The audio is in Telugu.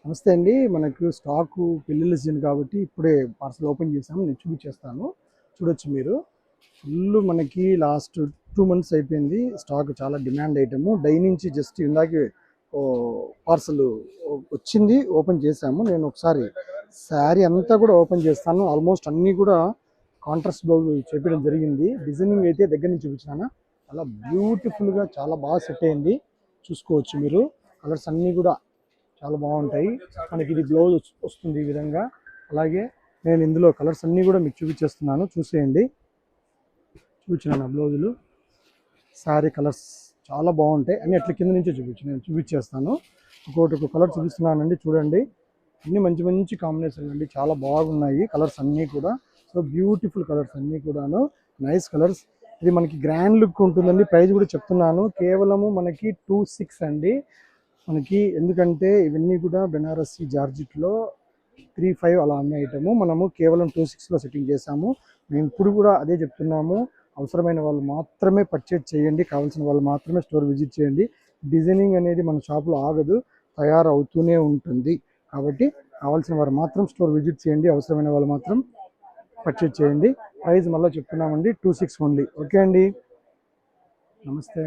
నమస్తే అండి. మనకు స్టాకు పెళ్ళిళ్ళ సీజన్ కాబట్టి ఇప్పుడే పార్సల్ ఓపెన్ చేసాము. నేను చూపించేస్తాను. చూడొచ్చు మీరు. ఫుల్ మనకి లాస్ట్ 2 మంత్స్ అయిపోయింది. స్టాక్ చాలా డిమాండ్ ఐటము. డై నుంచి జస్ట్ ఇందాకే పార్సల్ వచ్చింది. ఓపెన్ చేసాము. నేను ఒకసారి శారీ అంతా కూడా ఓపెన్ చేస్తాను. ఆల్మోస్ట్ అన్నీ కూడా కాంట్రాస్ట్ బ్లౌజ్ చేపించడం జరిగింది. డిజైనింగ్ అయితే దగ్గర నుంచి చూపించాను. చాలా బ్యూటిఫుల్గా చాలా బాగా సెట్ అయింది. చూసుకోవచ్చు మీరు. కలర్స్ అన్నీ కూడా చాలా బాగుంటాయి. మనకి ఇది బ్లౌజ్ వస్తుంది ఈ విధంగా. అలాగే నేను ఇందులో కలర్స్ అన్నీ కూడా మీకు చూపించేస్తున్నాను, చూసేయండి. చూపించిన బ్లౌజులు శారీ కలర్స్ చాలా బాగుంటాయి. అన్ని అట్లా కింద నుంచే నేను చూపించేస్తాను. ఒక కలర్ చూపిస్తున్నానండి, చూడండి. అన్ని మంచి మంచి కాంబినేషన్ అండి, చాలా బాగున్నాయి కలర్స్ అన్నీ కూడా. సో బ్యూటిఫుల్ కలర్స్ అన్నీ కూడాను, నైస్ కలర్స్. ఇది మనకి గ్రాండ్ లుక్ ఉంటుందండి. ప్రైస్ కూడా చెప్తున్నాను, కేవలము మనకి 26 అండి. మనకి ఎందుకంటే ఇవన్నీ కూడా బెనారసి జార్జిట్లో 35 అలా అమ్మే ఐటము. మనము కేవలం 26లో సెట్టింగ్ చేసాము. మేము ఇప్పుడు కూడా అదే చెప్తున్నాము, అవసరమైన వాళ్ళు మాత్రమే పర్చేజ్ చేయండి, కావాల్సిన వాళ్ళు మాత్రమే స్టోర్ విజిట్ చేయండి. డిజైనింగ్ అనేది మన షాప్లో ఆగదు, తయారవుతూనే ఉంటుంది. కాబట్టి కావాల్సిన వారు మాత్రం స్టోర్ విజిట్ చేయండి, అవసరమైన వాళ్ళు మాత్రం పర్చేజ్ చేయండి. ప్రైస్ మళ్ళీ చెప్తున్నామండి, 26 ఓన్లీ. ఓకే అండి, నమస్తే.